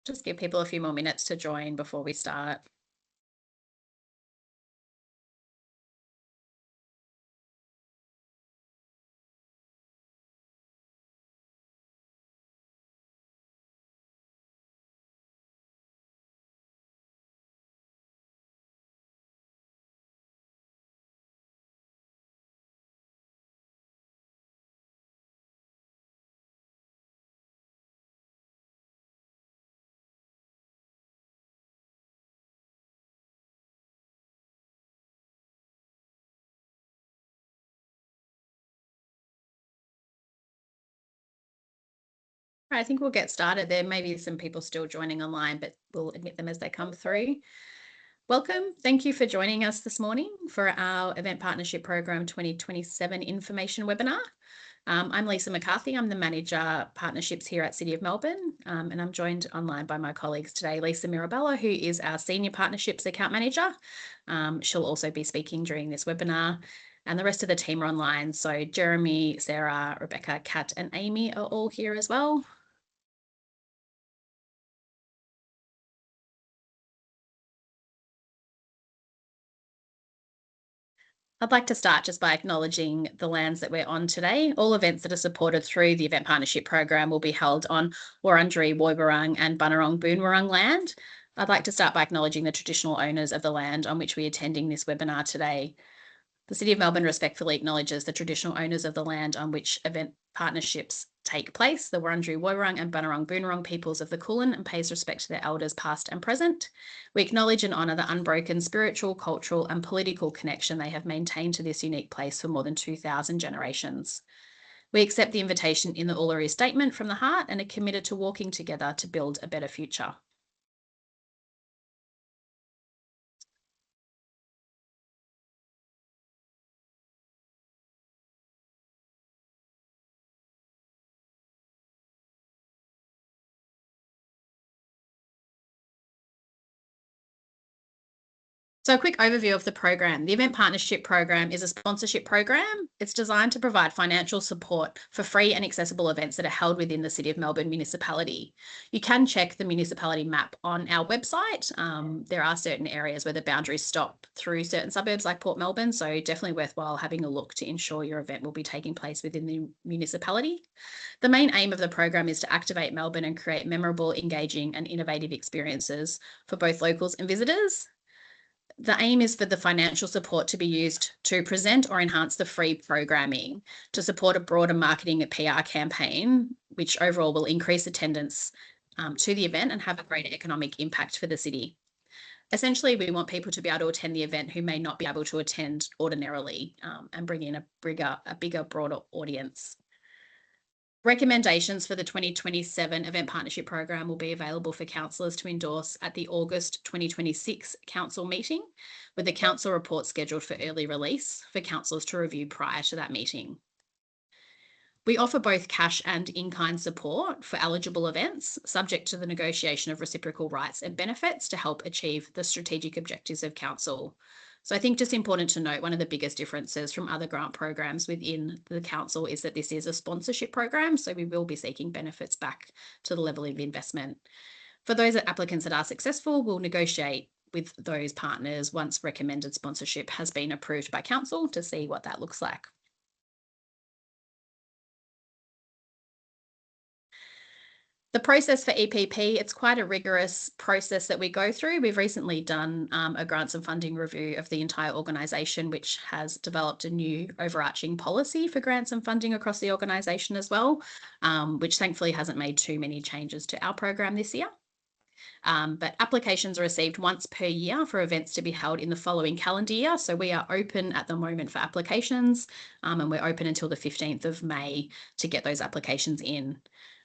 Just give people a few more minutes to join before we start. I think we'll get started. There may be some people still joining online, but we'll admit them as they come through. Welcome. Thank you for joining us this morning for our Event Partnership Program 2027 information webinar. I'm Lisa McCarthy. I'm the Manager Partnerships here at City of Melbourne, and I'm joined online by my colleagues today, Lisa Mirabella, who is our Senior Partnerships Account Manager. She'll also be speaking during this webinar, and the rest of the team are online. So Jeremy, Sarah, Rebecca, Kat, and Amy are all here as well. I'd like to start just by acknowledging the lands that we're on today. All events that are supported through the Event Partnership Program will be held on Wurundjeri, Woiwurrung and Bunurong Boonwurrung land. I'd like to start by acknowledging the traditional owners of the land on which we're attending this webinar today. The City of Melbourne respectfully acknowledges the traditional owners of the land on which event partnerships take place, the Wurundjeri Woiwurrung and Bunurong Boonwurrung peoples of the Kulin, and pays respect to their elders past and present. We acknowledge and honour the unbroken spiritual, cultural and political connection they have maintained to this unique place for more than 2,000 generations. We accept the invitation in the Uluru Statement from the heart and are committed to walking together to build a better future. So a quick overview of the program. The Event Partnership Program is a sponsorship program. It's designed to provide financial support for free and accessible events that are held within the City of Melbourne municipality. You can check the municipality map on our website. There are certain areas where the boundaries stop through certain suburbs like Port Melbourne, so definitely worthwhile having a look to ensure your event will be taking place within the municipality. The main aim of the program is to activate Melbourne and create memorable, engaging and innovative experiences for both locals and visitors. The aim is for the financial support to be used to present or enhance the free programming, to support a broader marketing and PR campaign, which overall will increase attendance to the event and have a greater economic impact for the city. Essentially, we want people to be able to attend the event who may not be able to attend ordinarily, and bring in a bigger, broader audience. Recommendations for the 2027 Event Partnership Program will be available for councillors to endorse at the August 2026 council meeting, with the council report scheduled for early release for councillors to review prior to that meeting. We offer both cash and in-kind support for eligible events, subject to the negotiation of reciprocal rights and benefits to help achieve the strategic objectives of council. So I think just important to note, one of the biggest differences from other grant programs within the council is that this is a sponsorship program, so we will be seeking benefits back to the level of investment. For those applicants that are successful, we'll negotiate with those partners once recommended sponsorship has been approved by council to see what that looks like. The process for EPP, it's quite a rigorous process that we go through. We've recently done a grants and funding review of the entire organisation, which has developed a new overarching policy for grants and funding across the organisation as well, which thankfully hasn't made too many changes to our program this year. But applications are received once per year for events to be held in the following calendar year. So we are open at the moment for applications, and we're open until the 15th of May to get those applications in.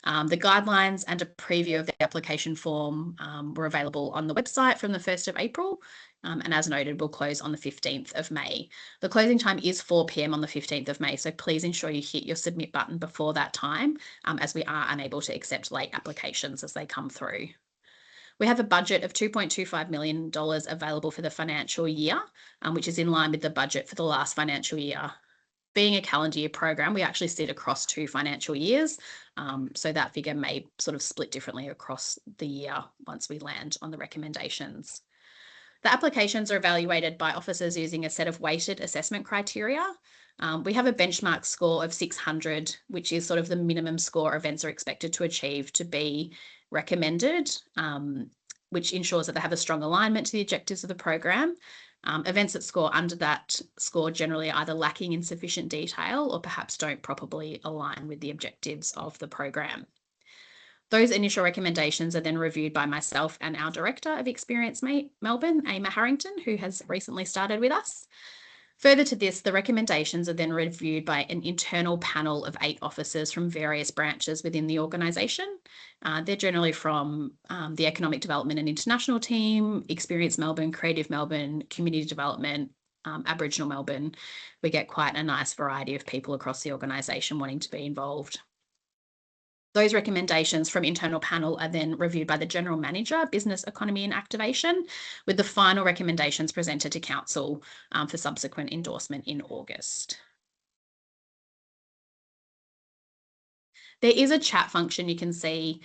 The guidelines and a preview of the application form were available on the website from the 1st of April. And as noted, we'll close on the 15th of May. The closing time is 4 p.m. on the 15th of May, so please ensure you hit your submit button before that time, as we are unable to accept late applications as they come through. We have a budget of $2.25 million available for the financial year, which is in line with the budget for the last financial year. Being a calendar year program, we actually sit across 2 financial years. So that figure may sort of split differently across the year once we land on the recommendations. The applications are evaluated by officers using a set of weighted assessment criteria. We have a benchmark score of 600, which is sort of the minimum score events are expected to achieve to be recommended, which ensures that they have a strong alignment to the objectives of the program. Events that score under that score generally are either lacking in sufficient detail or perhaps don't properly align with the objectives of the program. Those initial recommendations are then reviewed by myself and our Director of Experience Melbourne, Emma Harrington, who has recently started with us. Further to this, the recommendations are then reviewed by an internal panel of 8 officers from various branches within the organisation. They're generally from the Economic Development and International Team, Experience Melbourne, Creative Melbourne, Community Development, Aboriginal Melbourne. We get quite a nice variety of people across the organisation wanting to be involved. Those recommendations from internal panel are then reviewed by the General Manager, Business Economy and Activation, with the final recommendations presented to Council for subsequent endorsement in August. There is a chat function you can see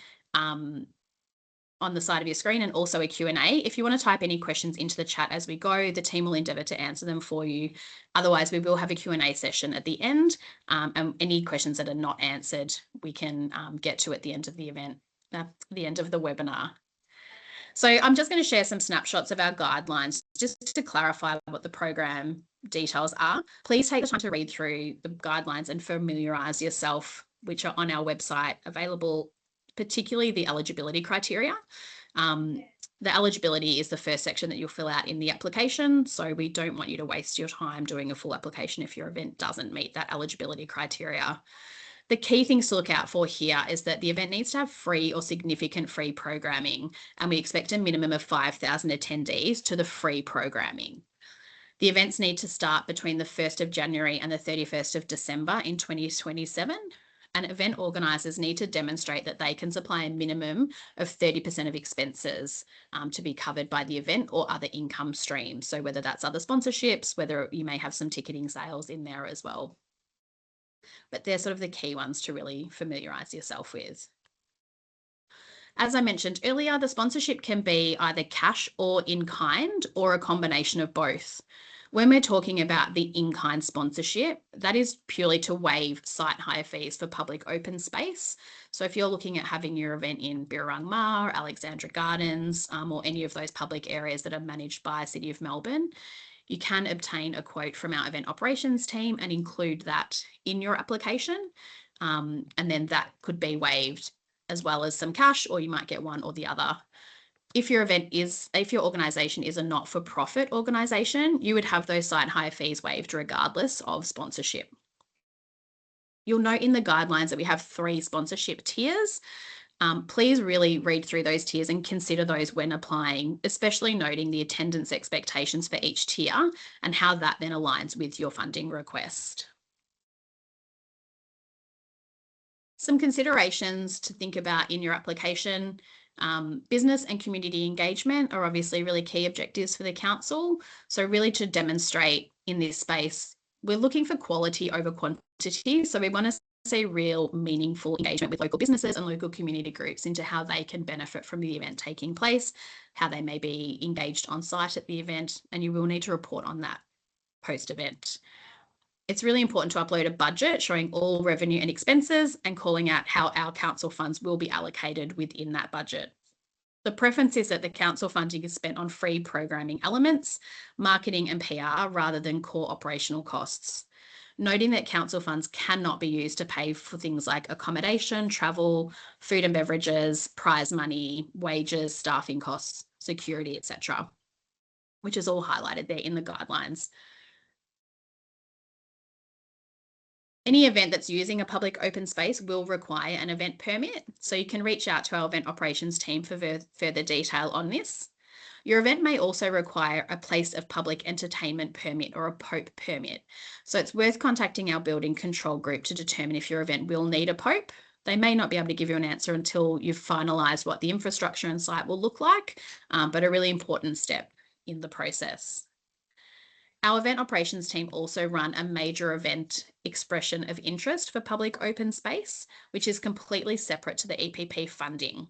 on the side of your screen, and also a Q&A. If you want to type any questions into the chat as we go, the team will endeavour to answer them for you. Otherwise, we will have a Q&A session at the end, and any questions that are not answered, we can get to at the end of the event, the end of the webinar. So I'm just going to share some snapshots of our guidelines just to clarify what the program details are. Please take the time to read through the guidelines and familiarise yourself, which are on our website, available, particularly the eligibility criteria. The eligibility is the first section that you'll fill out in the application. So we don't want you to waste your time doing a full application if your event doesn't meet that eligibility criteria. The key things to look out for here is that the event needs to have free or significant free programming, and we expect a minimum of 5,000 attendees to the free programming. The events need to start between the 1st of January and the 31st of December in 2027. And event organisers need to demonstrate that they can supply a minimum of 30% of expenses to be covered by the event or other income streams. So whether that's other sponsorships, whether you may have some ticketing sales in there as well. But they're sort of the key ones to really familiarise yourself with. As I mentioned earlier, the sponsorship can be either cash or in kind, or a combination of both. When we're talking about the in-kind sponsorship, that is purely to waive site hire fees for public open space. So if you're looking at having your event in Birrarung Mar, Alexandra Gardens, or any of those public areas that are managed by City of Melbourne, you can obtain a quote from our event operations team and include that in your application. And then that could be waived, as well as some cash, or you might get one or the other. If your organisation is a not-for-profit organisation, you would have those site hire fees waived regardless of sponsorship. You'll note in the guidelines that we have 3 sponsorship tiers. Please really read through those tiers and consider those when applying, especially noting the attendance expectations for each tier and how that then aligns with your funding request. Some considerations to think about in your application. Business and community engagement are obviously really key objectives for the council. So really to demonstrate in this space, we're looking for quality over quantity. So we want to see real meaningful engagement with local businesses and local community groups into how they can benefit from the event taking place, how they may be engaged on site at the event, and you will need to report on that post-event. It's really important to upload a budget showing all revenue and expenses and calling out how our council funds will be allocated within that budget. The preference is that the council funding is spent on free programming elements, marketing and PR rather than core operational costs. Noting that council funds cannot be used to pay for things like accommodation, travel, food and beverages, prize money, wages, staffing costs, security, etc., which is all highlighted there in the guidelines. Any event that's using a public open space will require an event permit, so you can reach out to our event operations team for further detail on this. Your event may also require a place of public entertainment permit or a POPE permit. So it's worth contacting our building control group to determine if your event will need a POPE. They may not be able to give you an answer until you've finalised what the infrastructure and site will look like, but a really important step in the process. Our event operations team also run a major event expression of interest for public open space, which is completely separate to the EPP funding.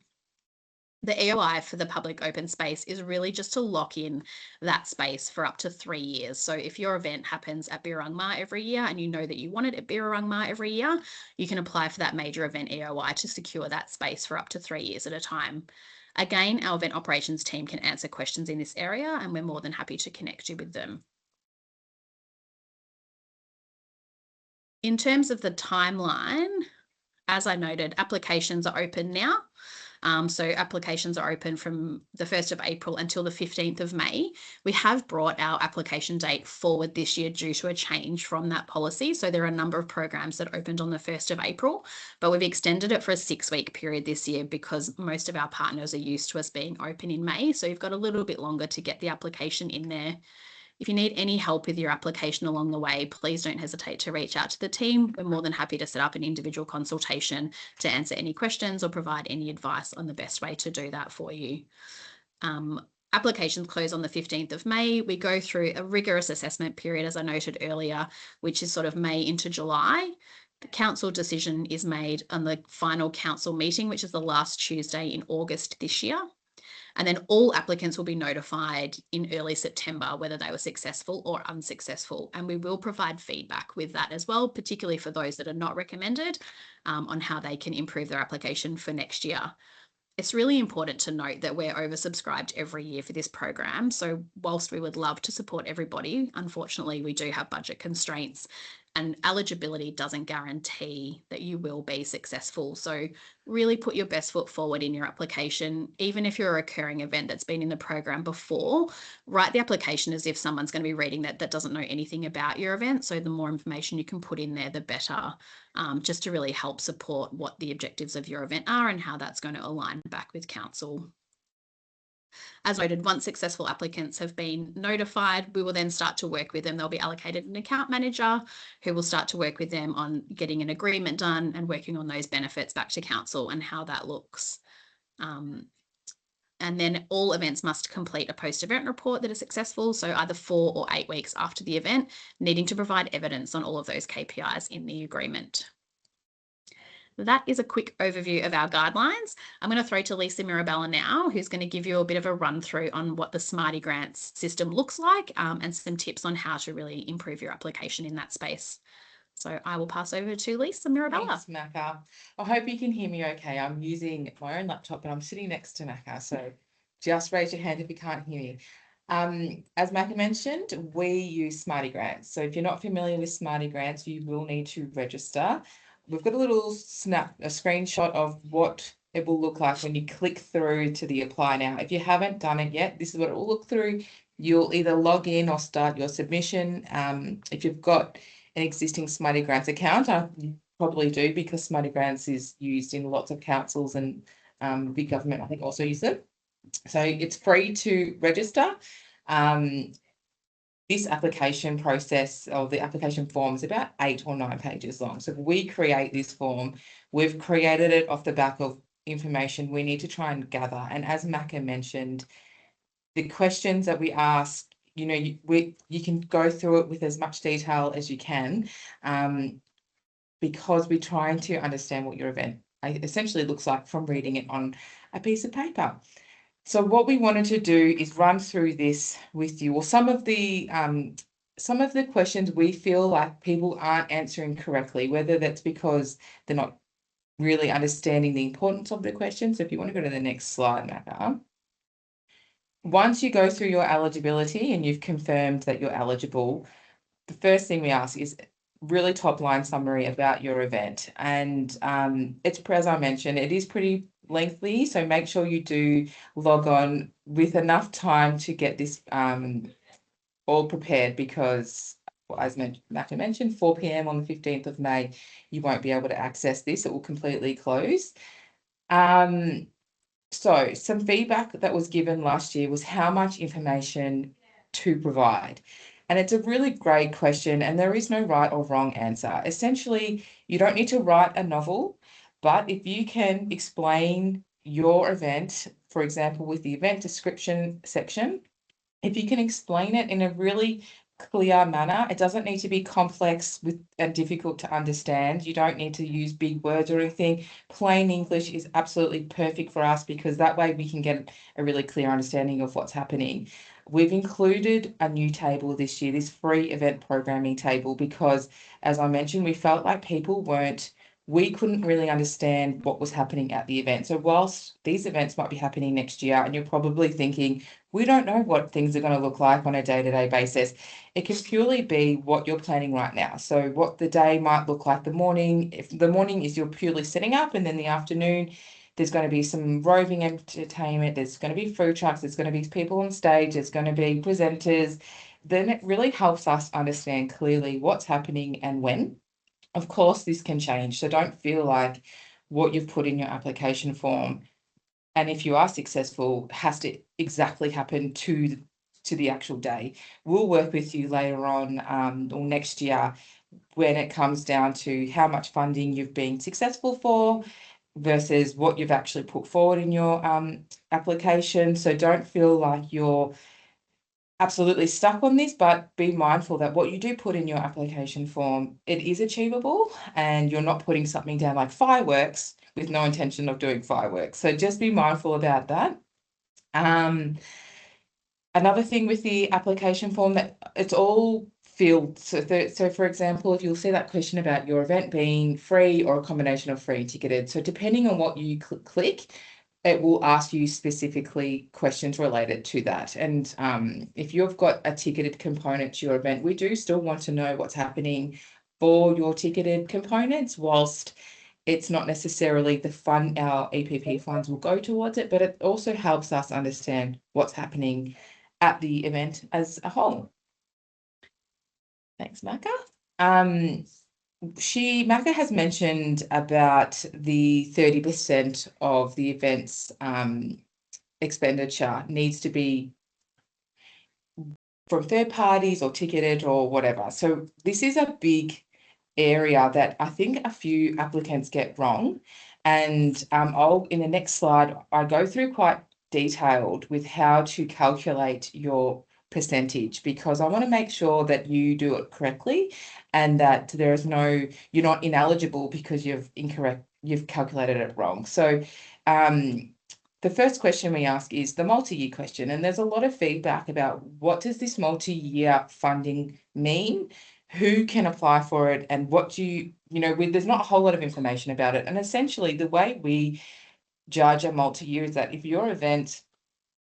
The EOI for the public open space is really just to lock in that space for up to 3 years. So if your event happens at Birrarungma every year and you know that you want it at Birrarungma every year, you can apply for that major event EOI to secure that space for up to 3 years at a time. Again, our event operations team can answer questions in this area, and we're more than happy to connect you with them. In terms of the timeline, as I noted, applications are open now. So applications are open from the 1st of April until the 15th of May. We have brought our application date forward this year due to a change from that policy. So there are a number of programs that opened on the 1st of April, but we've extended it for a 6-week period this year because most of our partners are used to us being open in May. So you've got a little bit longer to get the application in there. If you need any help with your application along the way, please don't hesitate to reach out to the team. We're more than happy to set up an individual consultation to answer any questions or provide any advice on the best way to do that for you. Applications close on the 15th of May. We go through a rigorous assessment period, as I noted earlier, which is sort of May into July. The council decision is made on the final council meeting, which is the last Tuesday in August this year. And then all applicants will be notified in early September whether they were successful or unsuccessful. And we will provide feedback with that as well, particularly for those that are not recommended, on how they can improve their application for next year. It's really important to note that we're oversubscribed every year for this program. So whilst we would love to support everybody, unfortunately, we do have budget constraints, and eligibility doesn't guarantee that you will be successful. So really put your best foot forward in your application. Even if you're a recurring event that's been in the program before, write the application as if someone's going to be reading that doesn't know anything about your event. So the more information you can put in there, the better, just to really help support what the objectives of your event are and how that's going to align back with council. As noted, once successful applicants have been notified, we will then start to work with them. They'll be allocated an account manager who will start to work with them on getting an agreement done and working on those benefits back to council and how that looks. And then all events must complete a post-event report that is successful, so either 4 or 8 weeks after the event, needing to provide evidence on all of those KPIs in the agreement. That is a quick overview of our guidelines. I'm going to throw to Lisa Mirabella now, who's going to give you a bit of a run through on what the Smarty Grants system looks like, and some tips on how to really improve your application in that space. So I will pass over to Lisa Mirabella. Thanks, Macca. I hope you can hear me okay. I'm using my own laptop, but I'm sitting next to Macca, so just raise your hand if you can't hear me. As Macca mentioned, we use Smarty Grants. So if you're not familiar with Smarty Grants, you will need to register. We've got a little screenshot of what it will look like when you click through to the apply now. If you haven't done it yet, this is what it will look through. You'll either log in or start your submission. If you've got an existing Smarty Grants account, you probably do, because Smarty Grants is used in lots of councils, and big government, I think, also use them. So it's free to register. This application process, or the application form, is about 8 or 9 pages long. So we create this form. We've created it off the back of information we need to try and gather. And as Macca mentioned, the questions that we ask, you know, you can go through it with as much detail as you can, because we're trying to understand what your event essentially looks like from reading it on a piece of paper. So what we wanted to do is run through this with you, or some of the questions we feel like people aren't answering correctly, whether that's because they're not really understanding the importance of the question. So if you want to go to the next slide, Macca. Once you go through your eligibility and you've confirmed that you're eligible, the first thing we ask is really top line summary about your event. And it's, as I mentioned, it is pretty lengthy, so make sure you do log on with enough time to get this all prepared, because, well, as Macca mentioned, 4 p.m. on the 15th of May, you won't be able to access this. It will completely close. So some feedback that was given last year was how much information to provide. And it's a really great question, and there is no right or wrong answer. Essentially, you don't need to write a novel, but if you can explain your event, for example, with the event description section, if you can explain it in a really clear manner. It doesn't need to be complex and difficult to understand. You don't need to use big words or anything. Plain English is absolutely perfect for us because that way we can get a really clear understanding of what's happening. We've included a new table this year, this free event programming table, because as I mentioned, we felt like we couldn't really understand what was happening at the event. So whilst these events might be happening next year and you're probably thinking, we don't know what things are going to look like on a day-to-day basis, it can purely be what you're planning right now. So what the day might look like the morning. If the morning is you're purely setting up, and then the afternoon, there's going to be some roving entertainment, there's going to be food trucks, there's going to be people on stage, there's going to be presenters. Then it really helps us understand clearly what's happening and when. Of course, this can change, so don't feel like what you've put in your application form, and if you are successful, has to exactly happen to the actual day. We'll work with you later on or next year when it comes down to how much funding you've been successful for versus what you've actually put forward in your application. So don't feel like you're absolutely stuck on this, but be mindful that what you do put in your application form, it is achievable, and you're not putting something down like fireworks with no intention of doing fireworks. So just be mindful about that. Another thing with the application form, that it's all fields. So for example, if you'll see that question about your event being free or a combination of free and ticketed. So depending on what you click, it will ask you specifically questions related to that. And if you've got a ticketed component to your event, we do still want to know what's happening for your ticketed components, whilst it's not necessarily the fund, our EPP funds will go towards it, but it also helps us understand what's happening at the event as a whole. Thanks, Maka. Maka has mentioned about the 30% of the event's expenditure needs to be from third parties or ticketed or whatever. So this is a big area that I think a few applicants get wrong. And in the next slide, I go through quite detailed with how to calculate your percentage, because I want to make sure that you do it correctly and that you're not ineligible because you've calculated it wrong. So the first question we ask is the multi-year question, and there's a lot of feedback about what does this multi-year funding mean? Who can apply for it, and what do there's not a whole lot of information about it. And essentially the way we judge a multi-year is that if your event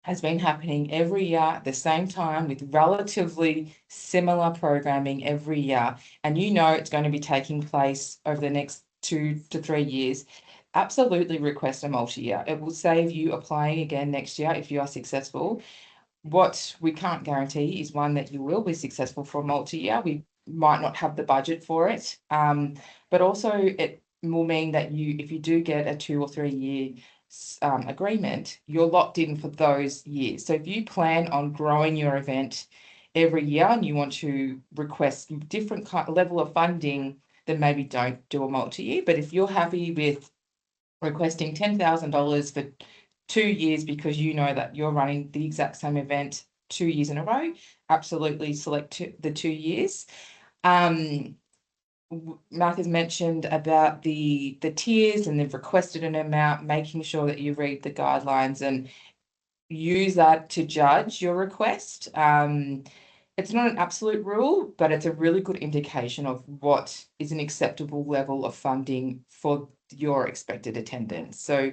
has been happening every year at the same time with relatively similar programming every year, and it's going to be taking place over the next 2 to 3 years, absolutely request a multi-year. It will save you applying again next year if you are successful. What we can't guarantee is, one, that you will be successful for a multi-year. We might not have the budget for it, but also it will mean that if you do get a 2 or 3 year agreement, you're locked in for those years. So if you plan on growing your event every year and you want to request different level of funding, then maybe don't do a multi-year. But if you're happy with requesting $10,000 for 2 years because you know that you're running the exact same event 2 years in a row, absolutely select the 2 years. Mark has mentioned about the tiers, and they've requested an amount, making sure that you read the guidelines and use that to judge your request. It's not an absolute rule, but it's a really good indication of what is an acceptable level of funding for your expected attendance. So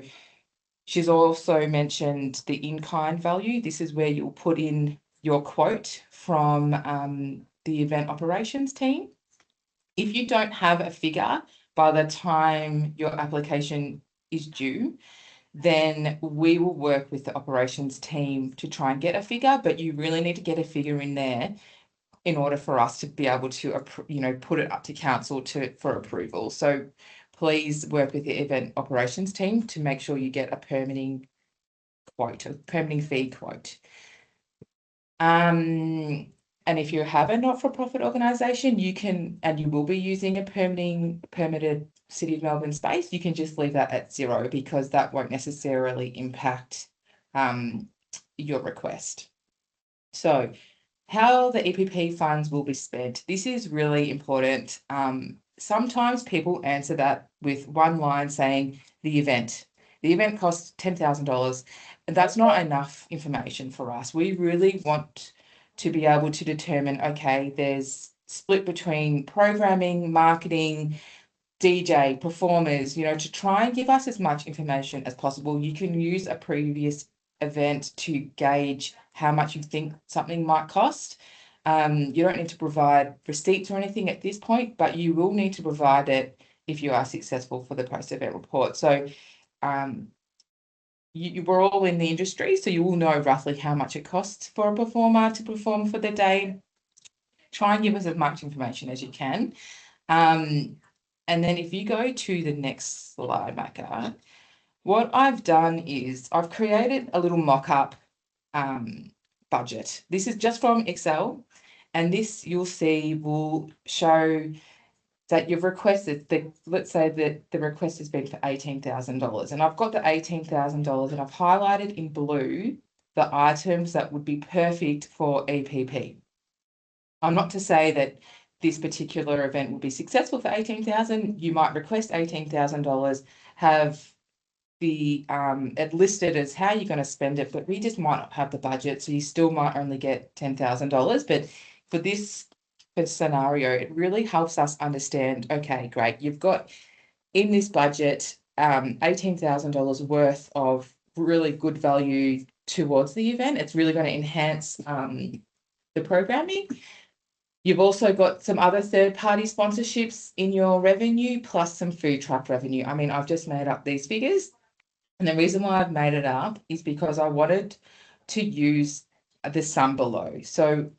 she's also mentioned the in-kind value. This is where you'll put in your quote from the event operations team. If you don't have a figure by the time your application is due, then we will work with the operations team to try and get a figure, but you really need to get a figure in there in order for us to be able to, put it up to council for approval. So please work with the event operations team to make sure you get a permitting fee quote. And if you have a not-for-profit organisation, you can, and you will be using a permitted City of Melbourne space, you can just leave that at 0, because that won't necessarily impact your request. So how the EPP funds will be spent. This is really important. Sometimes people answer that with one line saying the event. The event costs $10,000, and that's not enough information for us. We really want to be able to determine, okay, there's split between programming, marketing, DJ, performers, to try and give us as much information as possible. You can use a previous event to gauge how much you think something might cost. You don't need to provide receipts or anything at this point, but you will need to provide it if you are successful for the post-event report. So we're all in the industry, so you will know roughly how much it costs for a performer to perform for the day. Try and give us as much information as you can. And then if you go to the next slide, Macca, what I've done is I've created a little mock-up budget. This is just from Excel, and this you'll see will show that you've requested let's say that the request has been for $18,000, and I've got the $18,000 and I've highlighted in blue the items that would be perfect for EPP. I'm not to say that this particular event will be successful for $18,000. You might request $18,000, have the it listed as how you're going to spend it, but we just might not have the budget, so you still might only get $10,000. But for this scenario, it really helps us understand, okay, great, you've got in this budget $18,000 worth of really good value towards the event. It's really going to enhance the programming. You've also got some other third-party sponsorships in your revenue, plus some food truck revenue. I mean, I've just made up these figures. And the reason why I've made it up is because I wanted to use the sum below. So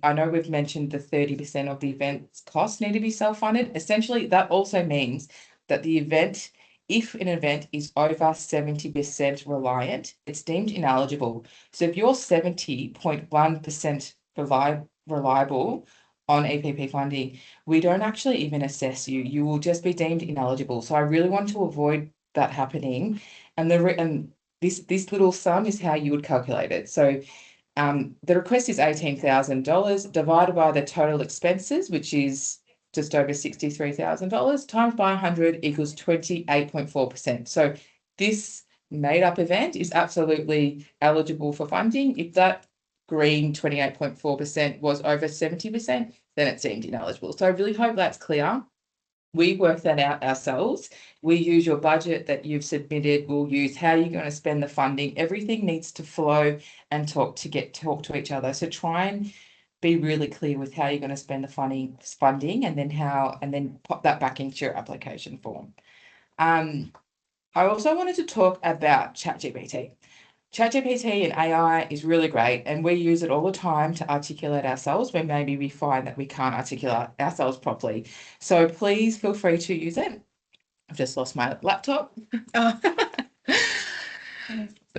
I know we've mentioned the 30% of the event's costs need to be self-funded. Essentially, that also means that the event, if an event is over 70% reliant, it's deemed ineligible. So if you're 70.1% reliable on EPP funding, we don't actually even assess you. You will just be deemed ineligible. So I really want to avoid that happening. And this little sum is how you would calculate it. So the request is $18,000 divided by the total expenses, which is just over $63,000, times by 100 equals 28.4%. So this made-up event is absolutely eligible for funding. If that green 28.4% was over 70%, then it's deemed ineligible. So I really hope that's clear. We work that out ourselves. We use your budget that you've submitted. We'll use how you're going to spend the funding. Everything needs to flow and talk to each other. So try and be really clear with how you're going to spend the funding, and then pop that back into your application form. I also wanted to talk about ChatGPT. ChatGPT and AI is really great, and we use it all the time to articulate ourselves when maybe we find that we can't articulate ourselves properly. So please feel free to use it. I've just lost my laptop. Oh.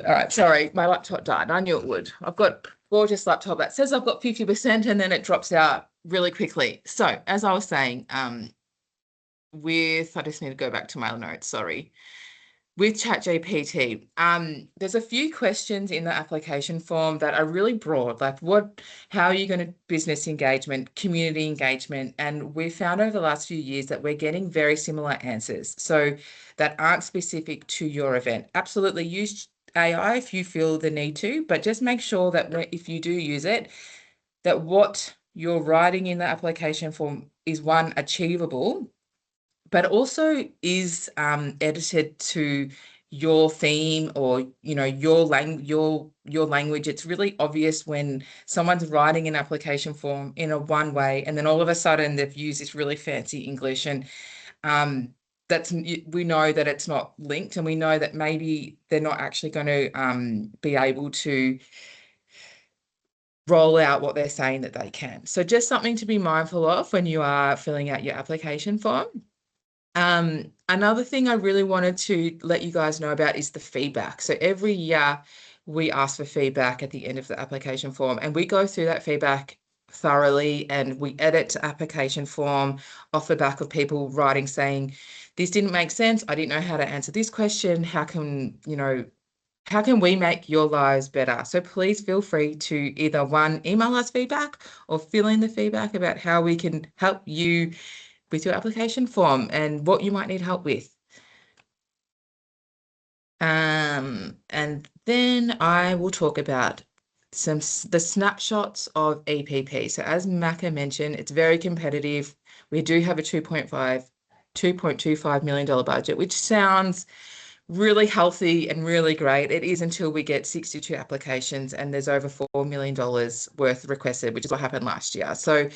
All right, sorry, my laptop died. I knew it would. I've got a gorgeous laptop that says I've got 50% and then it drops out really quickly. So as I was saying, I just need to go back to my notes, sorry. With ChatGPT, there's a few questions in the application form that are really broad, like how are you going to business engagement, community engagement, and we've found over the last few years that we're getting very similar answers, so that aren't specific to your event. Absolutely use AI if you feel the need to, but just make sure that if you do use it, that what you're writing in the application form is one, achievable, but also is edited to your theme or your language. It's really obvious when someone's writing an application form in a one way and then all of a sudden they've used this really fancy English, and we know that it's not linked, and we know that maybe they're not actually going to be able to roll out what they're saying that they can. So just something to be mindful of when you are filling out your application form. Another thing I really wanted to let you guys know about is the feedback. So every year we ask for feedback at the end of the application form, and we go through that feedback thoroughly, and we edit the application form off the back of people writing saying, this didn't make sense. I didn't know how to answer this question. How can, how can we make your lives better? So please feel free to either email us feedback or fill in the feedback about how we can help you with your application form and what you might need help with. And then I will talk about the snapshots of EPP. So as Macca mentioned, it's very competitive. We do have a $2.25 million budget, which sounds really healthy and really great. It is until we get 62 applications and there's over $4 million worth requested, which is what happened last year. So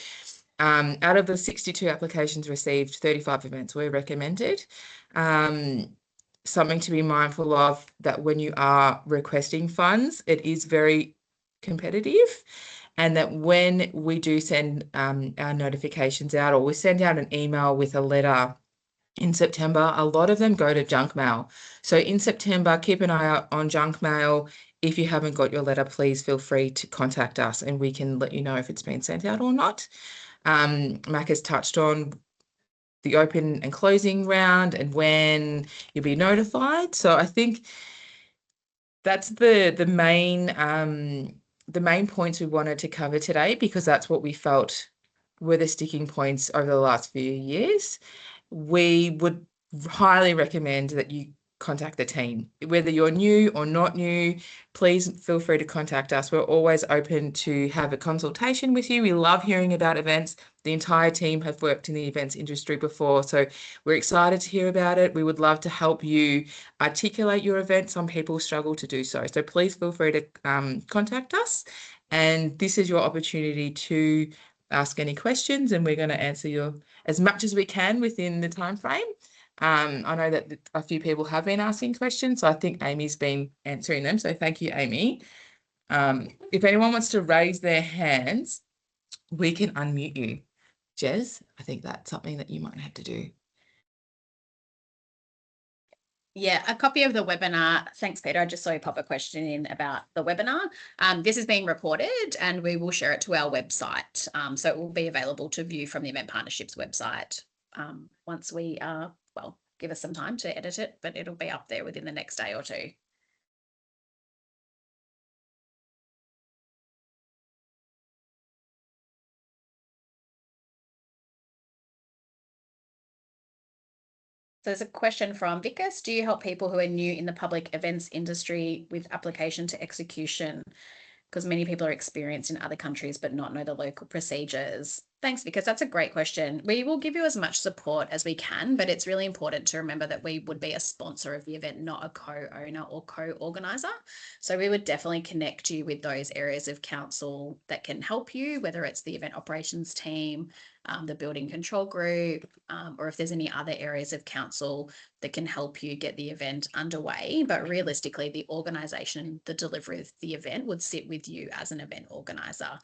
out of the 62 applications received, 35 events were recommended. Something to be mindful of that when you are requesting funds, it is very competitive, and that when we do send our notifications out, or we send out an email with a letter in September, a lot of them go to junk mail. So in September, keep an eye out on junk mail. If you haven't got your letter, please feel free to contact us and we can let you know if it's been sent out or not. Mac has touched on the open and closing round and when you'll be notified. So I think that's the main points we wanted to cover today, because that's what we felt were the sticking points over the last few years. We would highly recommend that you contact the team. Whether you're new or not new, please feel free to contact us. We're always open to have a consultation with you. We love hearing about events. The entire team have worked in the events industry before, so we're excited to hear about it. We would love to help you articulate your event. Some people struggle to do so. So please feel free to contact us. And this is your opportunity to ask any questions, and we're going to answer your as much as we can within the time frame. I know that a few people have been asking questions, so I think Amy's been answering them. So thank you, Amy. If anyone wants to raise their hands, we can unmute you. Jez, I think that's something that you might have to do. Yeah, a copy of the webinar. Thanks, Peter. I just saw you pop a question in about the webinar. This is being recorded and we will share it to our website. So it will be available to view from the Event Partnerships website once we give us some time to edit it, but it'll be up there within the next day or two. So there's a question from Vickers. Do you help people who are new in the public events industry with application to execution? Because many people are experienced in other countries but not know the local procedures. Thanks, because that's a great question. We will give you as much support as we can, but it's really important to remember that we would be a sponsor of the event, not a co-owner or co-organizer. So we would definitely connect you with those areas of council that can help you, whether it's the event operations team, the building control group, or if there's any other areas of council that can help you get the event underway. But realistically, the organisation, the delivery of the event would sit with you as an event organiser.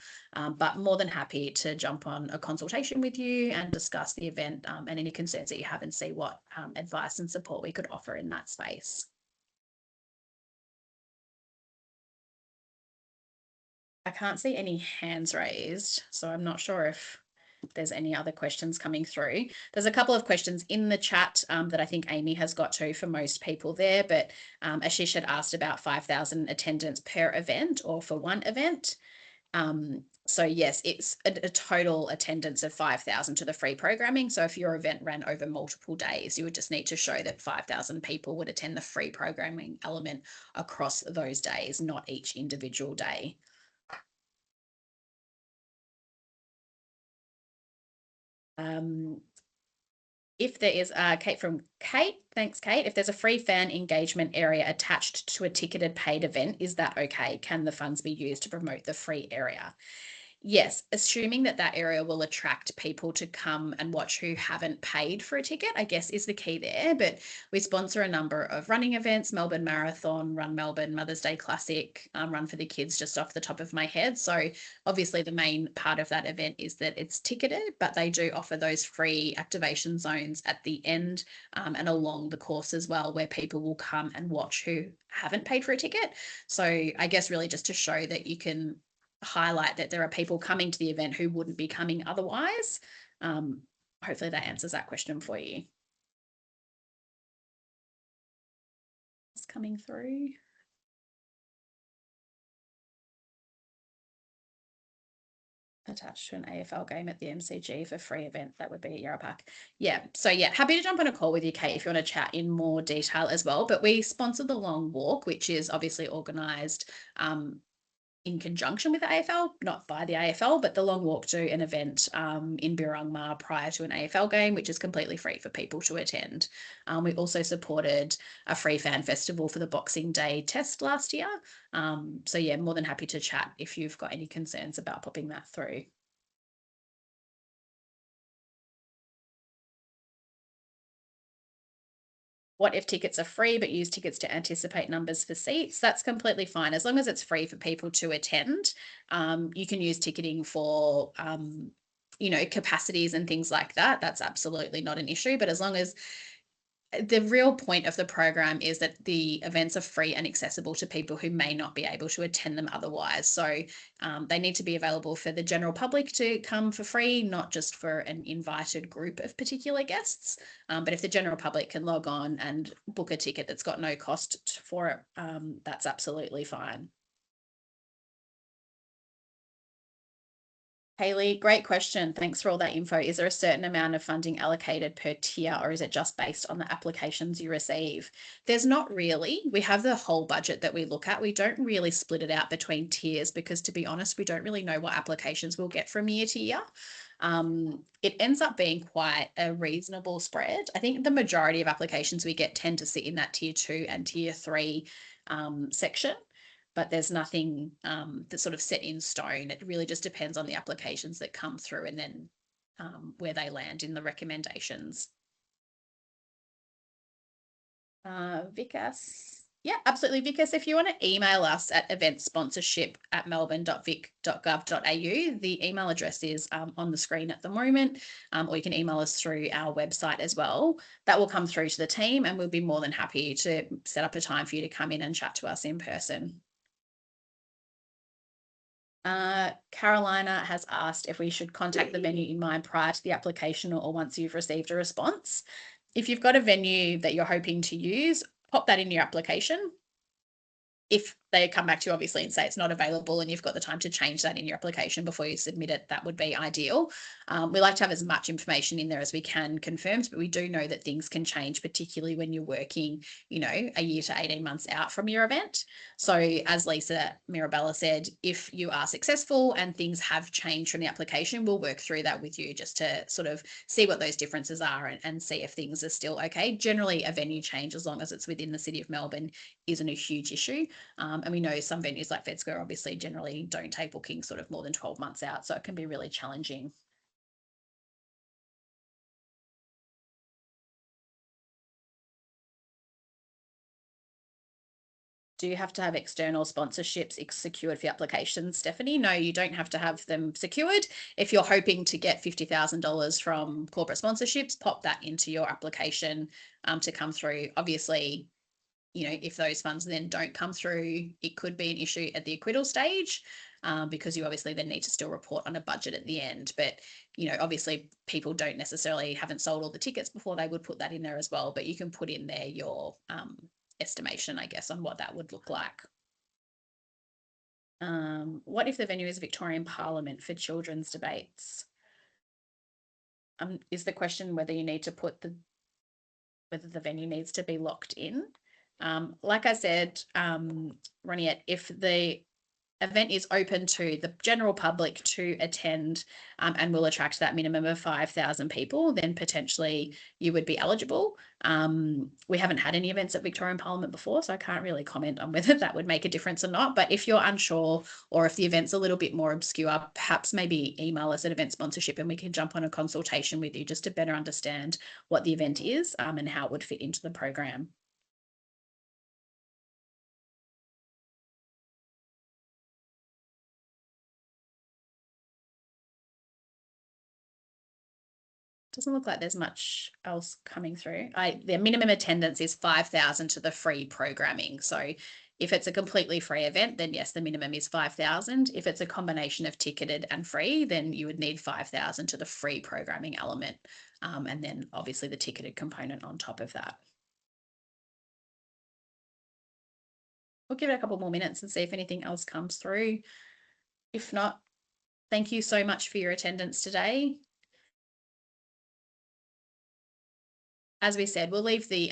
But more than happy to jump on a consultation with you and discuss the event and any concerns that you have and see what advice and support we could offer in that space. I can't see any hands raised, so I'm not sure if there's any other questions coming through. There's a couple of questions in the chat that I think Amy has got to for most people there, but Ashish had asked about 5,000 attendance per event or for one event. So yes, it's a total attendance of 5,000 to the free programming. So if your event ran over multiple days, you would just need to show that 5,000 people would attend the free programming element across those days, not each individual day. If there is Kate from Kate, thanks Kate. If there's a free fan engagement area attached to a ticketed paid event, is that okay? Can the funds be used to promote the free area? Yes, assuming that that area will attract people to come and watch who haven't paid for a ticket, I guess is the key there. But we sponsor a number of running events, Melbourne Marathon, Run Melbourne, Mother's Day Classic, Run for the Kids, just off the top of my head. So obviously the main part of that event is that it's ticketed, but they do offer those free activation zones at the end and along the course as well, where people will come and watch who haven't paid for a ticket. So I guess really just to show that you can highlight that there are people coming to the event who wouldn't be coming otherwise. Hopefully that answers that question for you. It's coming through. attached to an AFL game at the MCG for free event. That would be at Yarra Park. Yeah. So yeah, happy to jump on a call with you, Kate, if you want to chat in more detail as well. But we sponsored the Long Walk, which is obviously organised in conjunction with the AFL, not by the AFL, but the Long Walk do an event in Birrungmar prior to an AFL game, which is completely free for people to attend. We also supported a free fan festival for the Boxing Day test last year. So yeah, more than happy to chat if you've got any concerns about popping that through. What if tickets are free but use tickets to anticipate numbers for seats? That's completely fine. As long as it's free for people to attend, you can use ticketing for, capacities and things like that. That's absolutely not an issue. But as long as the real point of the program is that the events are free and accessible to people who may not be able to attend them otherwise. So they need to be available for the general public to come for free, not just for an invited group of particular guests. But if the general public can log on and book a ticket that's got no cost for it, that's absolutely fine. Haley, great question. Thanks for all that info. Is there a certain amount of funding allocated per tier, or is it just based on the applications you receive? There's not really. We have the whole budget that we look at. We don't really split it out between tiers because, to be honest, we don't really know what applications we'll get from year to year. It ends up being quite a reasonable spread. I think the majority of applications we get tend to sit in that tier 2 and tier 3 section, but there's nothing that's sort of set in stone. It really just depends on the applications that come through and then where they land in the recommendations. Vikas. Yeah, absolutely. Vikas, if you want to email us at eventsponsorship@melbourne.vic.gov.au, the email address is on the screen at the moment, or you can email us through our website as well. That will come through to the team and we'll be more than happy to set up a time for you to come in and chat to us in person. Carolina has asked if we should contact the venue in mind prior to the application or once you've received a response. If you've got a venue that you're hoping to use, pop that in your application. If they come back to you, obviously, and say it's not available and you've got the time to change that in your application before you submit it, that would be ideal. We like to have as much information in there as we can confirmed, but we do know that things can change, particularly when you're working, a year to 18 months out from your event. So as Lisa Mirabella said, if you are successful and things have changed from the application, we'll work through that with you just to sort of see what those differences are and see if things are still okay. Generally, a venue change, as long as it's within the city of Melbourne, isn't a huge issue. And we know some venues like Fed Square obviously generally don't take bookings sort of more than 12 months out. So it can be really challenging. Do you have to have external sponsorships secured for the applications, Stephanie? No, you don't have to have them secured. If you're hoping to get $50,000 from corporate sponsorships, pop that into your application to come through. Obviously, if those funds then don't come through, it could be an issue at the acquittal stage because you obviously then need to still report on a budget at the end. But, obviously people haven't sold all the tickets before they would put that in there as well. But you can put in there your estimation, I guess, on what that would look like. What if the venue is Victorian Parliament for children's debates? Is the question whether you need to whether the venue needs to be locked in? Like I said, Ronnie, if the event is open to the general public to attend and will attract that minimum of 5,000 people, then potentially you would be eligible. We haven't had any events at Victorian Parliament before, so I can't really comment on whether that would make a difference or not. But if you're unsure or if the event's a little bit more obscure, perhaps maybe email us at Event Sponsorship and we can jump on a consultation with you just to better understand what the event is and how it would fit into the program. Doesn't look like there's much else coming through. The minimum attendance is 5,000 to the free programming. So if it's a completely free event, then yes, the minimum is 5,000. If it's a combination of ticketed and free, then you would need 5,000 to the free programming element. And then obviously the ticketed component on top of that. We'll give it a couple more minutes and see if anything else comes through. If not, Thank you so much for your attendance today. As we said, we'll leave the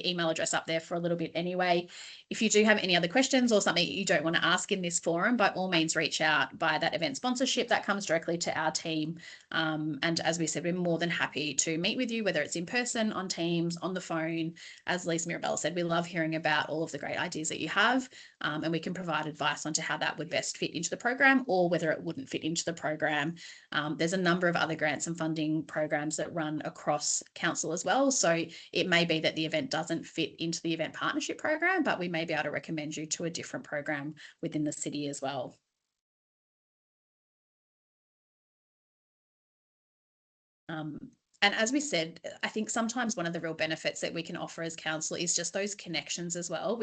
email address up there for a little bit anyway. If you do have any other questions or something you don't want to ask in this forum, by all means, reach out via that event sponsorship. That comes directly to our team. And as we said, we're more than happy to meet with you, whether it's in person, on Teams, on the phone. As Lisa Mirabella said, we love hearing about all of the great ideas that you have, and we can provide advice on to how that would best fit into the program or whether it wouldn't fit into the program. There's a number of other grants and funding programs that run across council as well. So it may be that the event doesn't fit into the event partnership program, but we may be able to recommend you to a different program within the city as well. And as we said, I think sometimes one of the real benefits that we can offer as council is just those connections as well.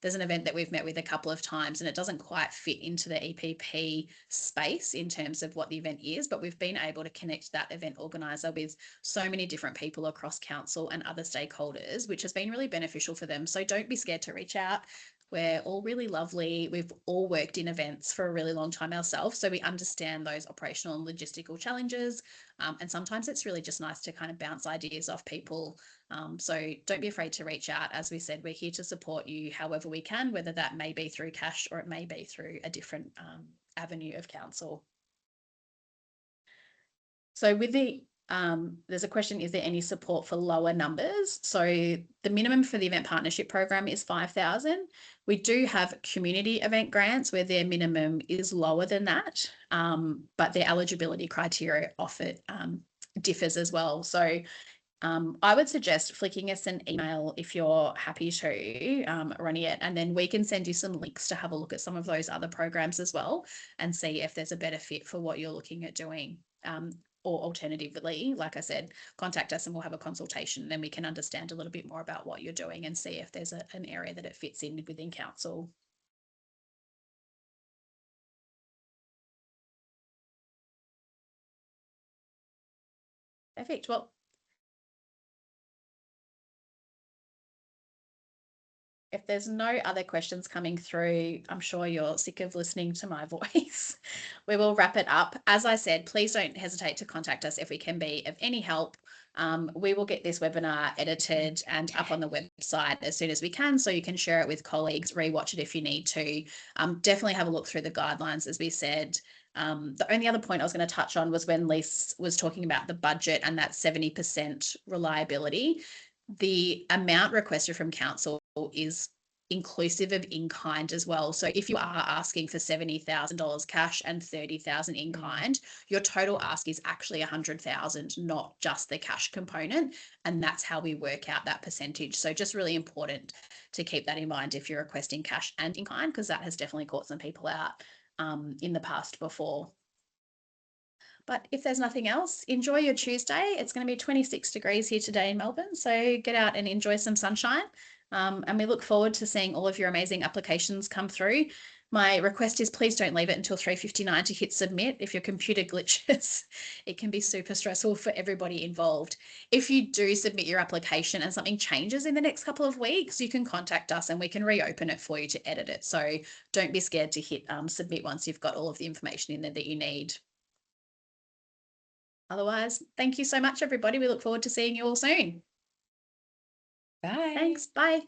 There's an event that we've met with a couple of times and it doesn't quite fit into the EPP space in terms of what the event is, but we've been able to connect that event organizer with so many different people across council and other stakeholders, which has been really beneficial for them. So don't be scared to reach out. We're all really lovely. We've all worked in events for a really long time ourselves, so we understand those operational and logistical challenges. And sometimes it's really just nice to kind of bounce ideas off people. So don't be afraid to reach out. As we said, we're here to support you however we can, whether that may be through cash or it may be through a different avenue of council. So with there's a question, is there any support for lower numbers? So the minimum for the event partnership program is 5,000. We do have community event grants where their minimum is lower than that, but their eligibility criteria often differs as well. So I would suggest flicking us an email if you're happy to, Ronnie, and then we can send you some links to have a look at some of those other programs as well and see if there's a better fit for what you're looking at doing. Or alternatively, like I said, contact us and we'll have a consultation. Then we can understand a little bit more about what you're doing and see if there's an area that it fits in within council. Perfect. Well, if there's no other questions coming through, I'm sure you're sick of listening to my voice. We will wrap it up. As I said, please don't hesitate to contact us if we can be of any help. We will get this webinar edited and up on the website as soon as we can, so you can share it with colleagues, rewatch it if you need to. Definitely have a look through the guidelines, as we said. The only other point I was going to touch on was when Lise was talking about the budget and that 70% reliability. The amount requested from council is inclusive of in-kind as well. So if you are asking for $70,000 cash and $30,000 in-kind, your total ask is actually $100,000, not just the cash component. And that's how we work out that percentage. So just really important to keep that in mind if you're requesting cash and in-kind, because that has definitely caught some people out in the past before. But if there's nothing else, enjoy your Tuesday. It's going to be 26 degrees here today in Melbourne. So get out and enjoy some sunshine. And we look forward to seeing all of your amazing applications come through. My request is please don't leave it until 3:59 to hit submit. If your computer glitches, it can be super stressful for everybody involved. If you do submit your application and something changes in the next couple of weeks, you can contact us and we can reopen it for you to edit it. So don't be scared to hit submit once you've got all of the information in there that you need. Otherwise, thank you so much, everybody. We look forward to seeing you all soon. Bye. Thanks. Bye.